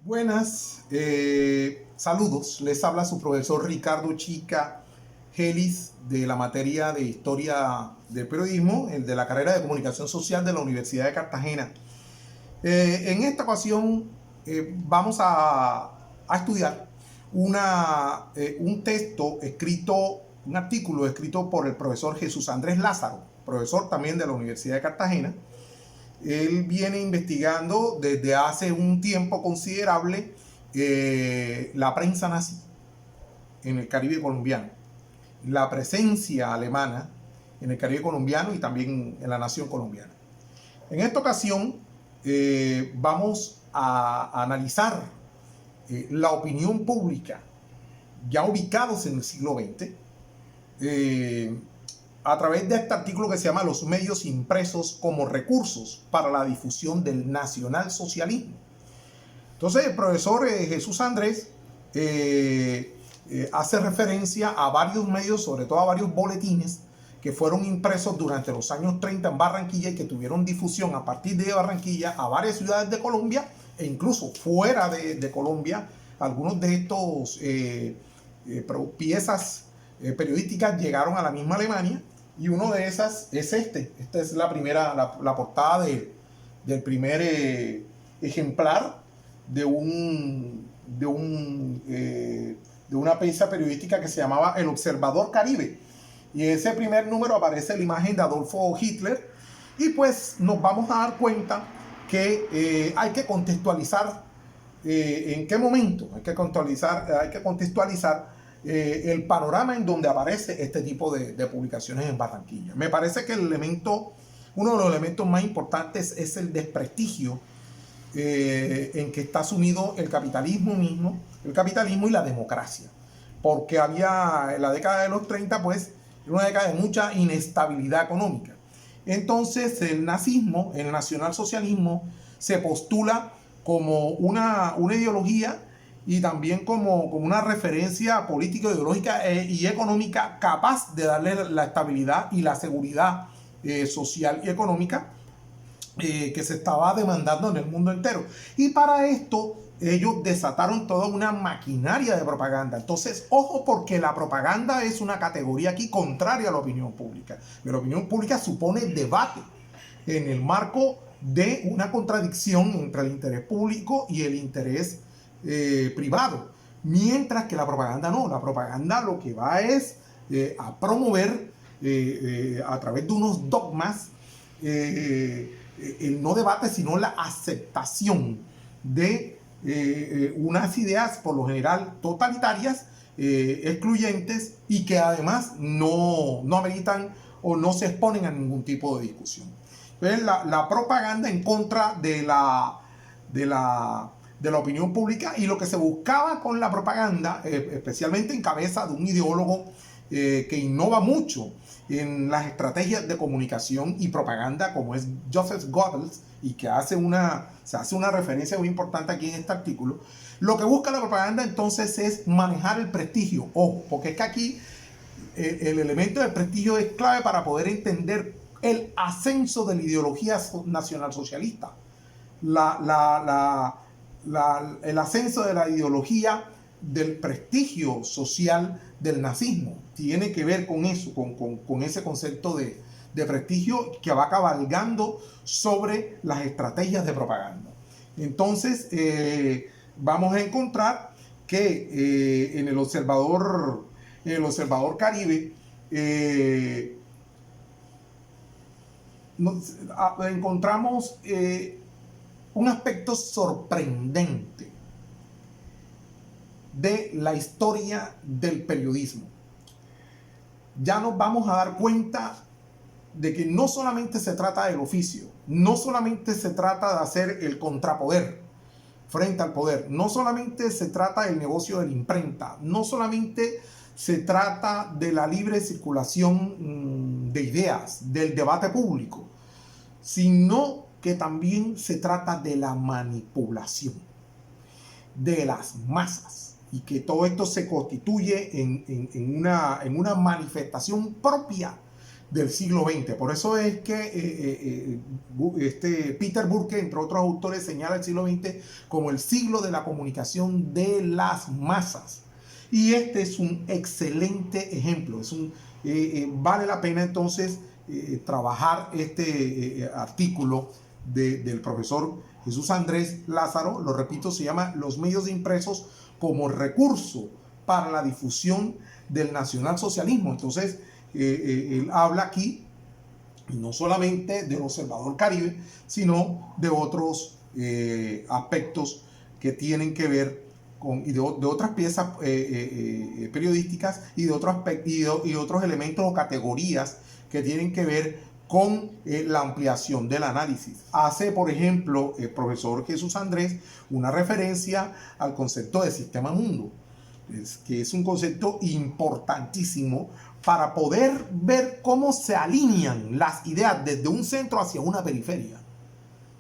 Buenas, saludos. Les habla su profesor Ricardo Chica Gelis de la materia de Historia del Periodismo, el de la carrera de Comunicación Social de la Universidad de Cartagena. En esta ocasión vamos a estudiar un texto escrito, un artículo escrito por el profesor Jesús Andrés Lázaro, profesor también de la Universidad de Cartagena. Él viene investigando desde hace un tiempo considerable la prensa nazi en el Caribe colombiano, la presencia alemana en el Caribe colombiano y también en la nación colombiana. En esta ocasión vamos a analizar la opinión pública ya ubicados en el siglo XX a través de este artículo que se llama Los medios impresos como recursos para la difusión del nacionalsocialismo. Entonces el profesor Jesús Andrés hace referencia a varios medios, sobre todo a varios boletines que fueron impresos durante los años 30 en Barranquilla y que tuvieron difusión a partir de Barranquilla a varias ciudades de Colombia e incluso fuera de Colombia. Algunos de estos piezas periodísticas llegaron a la misma Alemania. Y uno de esas es este. Esta es la primera, la portada del primer ejemplar de una pieza periodística que se llamaba El Observador Caribe. Y en ese primer número aparece la imagen de Adolfo Hitler. Y pues nos vamos a dar cuenta que hay que contextualizar en qué momento, hay que contextualizar el panorama en donde aparece este tipo de publicaciones en Barranquilla. Me parece que uno de los elementos más importantes es el desprestigio en que está sumido el capitalismo mismo, el capitalismo y la democracia. Porque había en la década de los 30, pues, una década de mucha inestabilidad económica. Entonces el nazismo, el nacionalsocialismo, se postula como una ideología y también como una referencia política, ideológica y económica capaz de darle la estabilidad y la seguridad social y económica que se estaba demandando en el mundo entero. Y para esto ellos desataron toda una maquinaria de propaganda. Entonces, ojo, porque la propaganda es una categoría aquí contraria a la opinión pública. La opinión pública supone debate en el marco de una contradicción entre el interés público y el interés privado, mientras que la propaganda no. La propaganda lo que va es a promover a través de unos dogmas el no debate, sino la aceptación de unas ideas por lo general totalitarias, excluyentes y que además no ameritan o no se exponen a ningún tipo de discusión. Entonces la propaganda en contra de la opinión pública, y lo que se buscaba con la propaganda, especialmente en cabeza de un ideólogo que innova mucho en las estrategias de comunicación y propaganda, como es Joseph Goebbels, y que se hace una referencia muy importante aquí en este artículo. Lo que busca la propaganda entonces es manejar el prestigio. Ojo, porque es que aquí el elemento del prestigio es clave para poder entender el ascenso de la ideología nacionalsocialista. El ascenso de la ideología del prestigio social del nazismo tiene que ver con eso, con ese concepto de prestigio que va cabalgando sobre las estrategias de propaganda. Entonces vamos a encontrar que en el Observador Caribe encontramos un aspecto sorprendente de la historia del periodismo. Ya nos vamos a dar cuenta de que no solamente se trata del oficio, no solamente se trata de hacer el contrapoder frente al poder, no solamente se trata del negocio de la imprenta, no solamente se trata de la libre circulación de ideas, del debate público, sino que también se trata de la manipulación de las masas, y que todo esto se constituye en una manifestación propia del siglo XX. Por eso es que Peter Burke, entre otros autores, señala el siglo XX como el siglo de la comunicación de las masas. Y este es un excelente ejemplo. Vale la pena entonces trabajar este artículo del profesor Jesús Andrés Lázaro. Lo repito, se llama Los medios impresos como recurso para la difusión del nacionalsocialismo. Entonces, él habla aquí no solamente del Observador Caribe, sino de otros aspectos que tienen que ver y de otras piezas periodísticas y de otros elementos o categorías que tienen que ver con la ampliación del análisis. Hace, por ejemplo, el profesor Jesús Andrés una referencia al concepto de sistema mundo, que es un concepto importantísimo para poder ver cómo se alinean las ideas desde un centro hacia una periferia.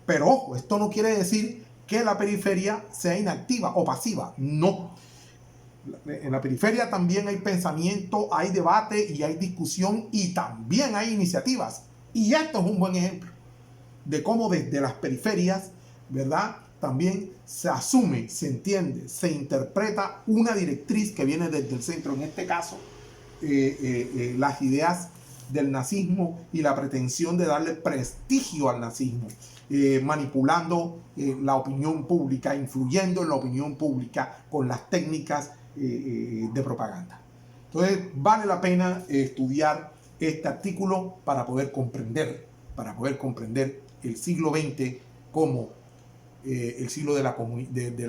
Pero ojo, esto no quiere decir que la periferia sea inactiva o pasiva. No. En la periferia también hay pensamiento, hay debate y hay discusión y también hay iniciativas. Y esto es un buen ejemplo de cómo desde las periferias, ¿verdad?, también se asume, se entiende, se interpreta una directriz que viene desde el centro. En este caso, las ideas del nazismo y la pretensión de darle prestigio al nazismo, manipulando la opinión pública, influyendo en la opinión pública con las técnicas de propaganda. Entonces, vale la pena estudiar este artículo para poder comprender el siglo XX como el siglo de la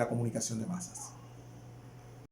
comunicación de masas.